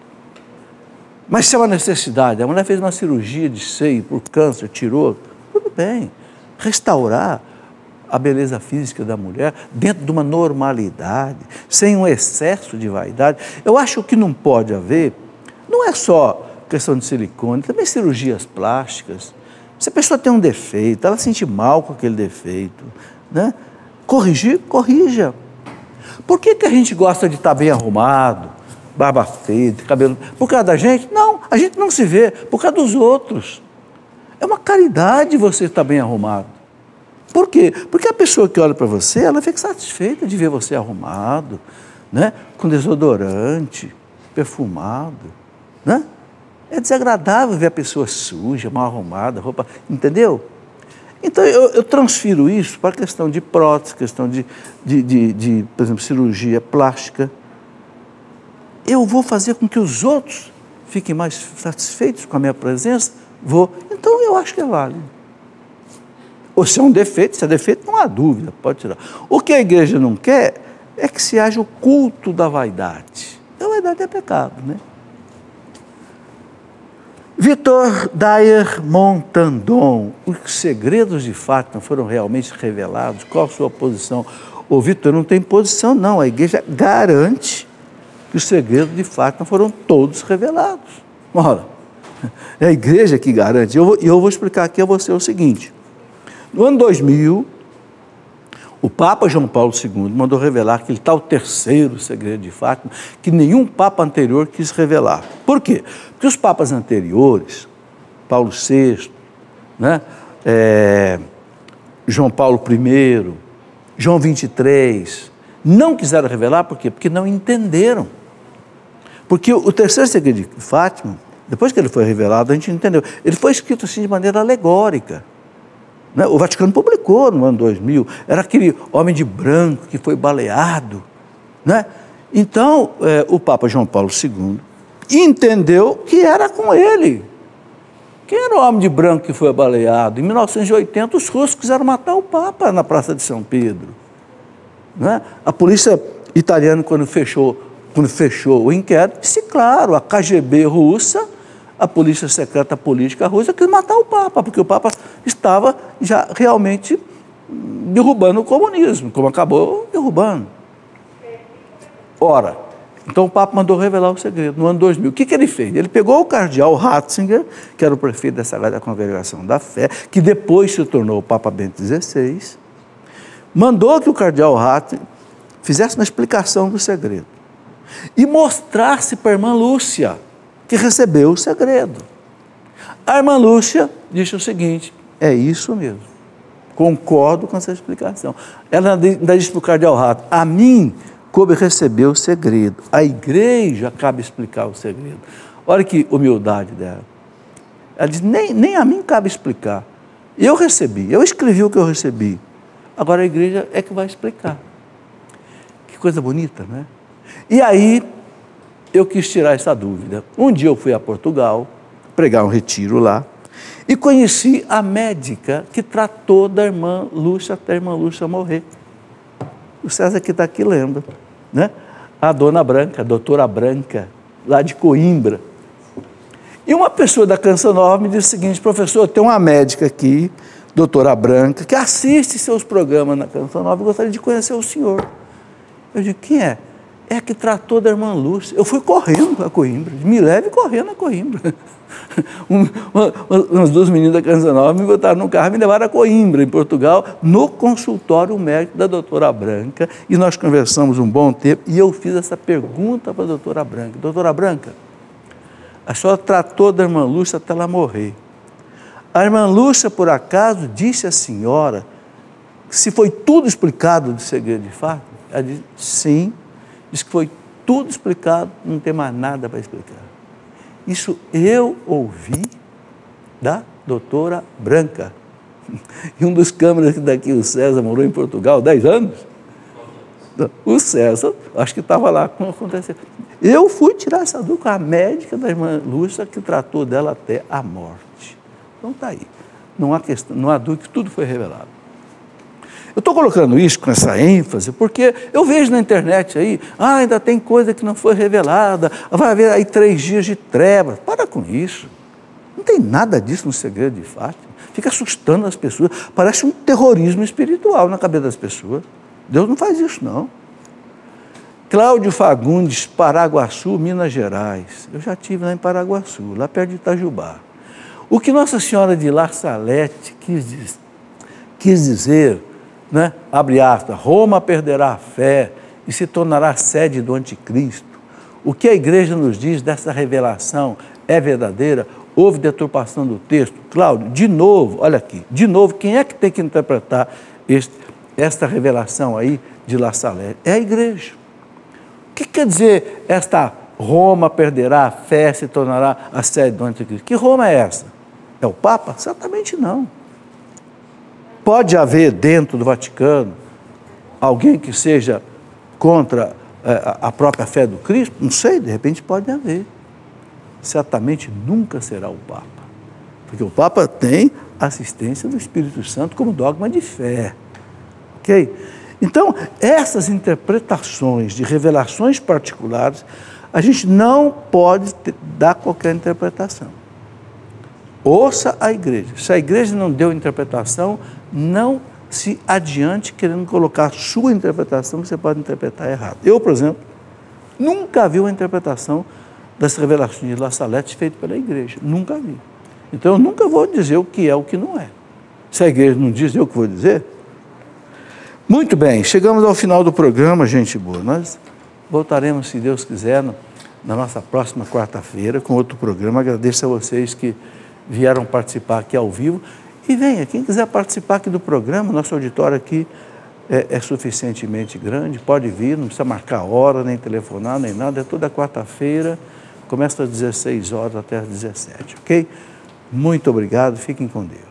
Mas se é uma necessidade, a mulher fez uma cirurgia de seio por câncer, tirou, tudo bem. Restaurar a beleza física da mulher dentro de uma normalidade, sem um excesso de vaidade. Eu acho que não pode haver, não é só questão de silicone, também cirurgias plásticas. Se a pessoa tem um defeito, ela se sente mal com aquele defeito, né? Corrigir, corrija. Por que a gente gosta de estar bem arrumado, barba feita, cabelo... Por causa da gente? Não, a gente não se vê, por causa dos outros. É uma caridade você estar bem arrumado. Por quê? Porque a pessoa que olha para você, ela fica satisfeita de ver você arrumado, né? Com desodorante, perfumado, né? É desagradável ver a pessoa suja, mal arrumada, roupa... Entendeu? Então, eu transfiro isso para a questão de prótese, questão de, por exemplo, cirurgia plástica. Eu vou fazer com que os outros fiquem mais satisfeitos com a minha presença? Vou. Então, eu acho que é válido. Ou se é um defeito, se é defeito, não há dúvida, pode tirar. O que a igreja não quer é que se haja o culto da vaidade. A vaidade é pecado, né? Vitor Dyer Montandon, os segredos de Fátima foram realmente revelados? Qual a sua posição? Ô Vitor, não tem posição não, a igreja garante que os segredos de Fátima foram todos revelados. Ora, é a igreja que garante. Eu vou explicar aqui a você o seguinte. No ano 2000, o Papa João Paulo II mandou revelar aquele tal terceiro segredo de Fátima que nenhum Papa anterior quis revelar. Por quê? Porque os Papas anteriores, Paulo VI, né, João Paulo I, João XXIII, não quiseram revelar, por quê? Porque não entenderam. Porque o terceiro segredo de Fátima, depois que ele foi revelado, a gente entendeu. Ele foi escrito assim de maneira alegórica. O Vaticano publicou no ano 2000, era aquele homem de branco que foi baleado, né? Então, o Papa João Paulo II entendeu que era com ele. Quem era o homem de branco que foi baleado? Em 1980, os russos quiseram matar o Papa na Praça de São Pedro, né? A polícia italiana, quando fechou o inquérito, disse, claro, a KGB russa, a polícia secreta política russa, quis matar o Papa, porque o Papa estava já realmente derrubando o comunismo, como acabou derrubando. Ora, então o Papa mandou revelar o segredo no ano 2000. O que ele fez? Ele pegou o cardeal Ratzinger, que era o prefeito da Sagrada Congregação da Fé, que depois se tornou o Papa Bento XVI, mandou que o cardeal Ratzinger fizesse uma explicação do segredo e mostrasse para a irmã Lúcia, que recebeu o segredo. A irmã Lúcia disse o seguinte, é isso mesmo, concordo com essa explicação. Ela ainda disse para o cardeal Rato, a mim coube receber o segredo, a igreja cabe explicar o segredo. Olha que humildade dela. Ela diz, nem a mim cabe explicar, eu recebi, eu escrevi o que eu recebi, agora a igreja é que vai explicar. Que coisa bonita, não é? E aí, eu quis tirar essa dúvida. Um dia eu fui a Portugal, pregar um retiro lá, e conheci a médica que tratou da irmã Lúcia até a irmã Lúcia morrer. O César que está aqui lembra, né? A dona Branca, a doutora Branca, lá de Coimbra. E uma pessoa da Canção Nova me disse o seguinte, professor, tem uma médica aqui, doutora Branca, que assiste seus programas na Canção Nova, gostaria de conhecer o senhor. Eu digo, quem é? É a que tratou da irmã Lúcia. Eu fui correndo a Coimbra, me leve correndo a Coimbra. Umas duas meninas da Canção Nova me botaram no carro e me levaram a Coimbra, em Portugal, no consultório médico da doutora Branca, e nós conversamos um bom tempo, e eu fiz essa pergunta para a doutora Branca. Doutora Branca, a senhora tratou da irmã Lúcia até ela morrer. A irmã Lúcia, por acaso, disse à senhora se foi tudo explicado do segredo de Fátima? Ela disse, sim, disse que foi tudo explicado, não tem mais nada para explicar. Isso eu ouvi da doutora Branca. E um dos câmeras daqui, o César, morou em Portugal 10 anos. O César, acho que estava lá quando aconteceu. Eu fui tirar essa dúvida com a médica da irmã Lúcia, que tratou dela até a morte. Então está aí. Não há dúvida que tudo foi revelado. Eu estou colocando isso com essa ênfase, porque eu vejo na internet aí, ainda tem coisa que não foi revelada, vai haver aí 3 dias de trevas. Para com isso. Não tem nada disso no segredo de Fátima. Fica assustando as pessoas. Parece um terrorismo espiritual na cabeça das pessoas. Deus não faz isso, não. Cláudio Fagundes, Paraguaçu, Minas Gerais. Eu já estive lá em Paraguaçu, lá perto de Itajubá. O que Nossa Senhora de La Salete quis dizer, né? Abre aspas, Roma perderá a fé e se tornará sede do anticristo. O que a igreja nos diz dessa revelação é verdadeira? Houve deturpação do texto? Cláudio, de novo, olha aqui, de novo, quem é que tem que interpretar esta revelação aí de La Salete? É a igreja. O que quer dizer esta Roma perderá a fé, se tornará a sede do anticristo? Que Roma é essa? É o Papa? Certamente não. Pode haver dentro do Vaticano alguém que seja contra a própria fé do Cristo? Não sei, de repente pode haver. Certamente nunca será o Papa, porque o Papa tem assistência do Espírito Santo como dogma de fé. Ok? Então, essas interpretações de revelações particulares, a gente não pode dar qualquer interpretação. Ouça a igreja. Se a igreja não deu interpretação, não se adiante querendo colocar a sua interpretação, que você pode interpretar errado. Eu, por exemplo, nunca vi uma interpretação das revelações de La Salete feita pela igreja. Nunca vi. Então, eu nunca vou dizer o que é o que não é. Se a igreja não diz, eu que vou dizer. Muito bem, chegamos ao final do programa, gente boa. Nós voltaremos, se Deus quiser, na nossa próxima quarta-feira com outro programa. Agradeço a vocês que vieram participar aqui ao vivo. E venha, quem quiser participar aqui do programa, nosso auditório aqui é suficientemente grande, pode vir, não precisa marcar hora, nem telefonar, nem nada, é toda quarta-feira, começa às 16 horas até às 17, ok? Muito obrigado, fiquem com Deus.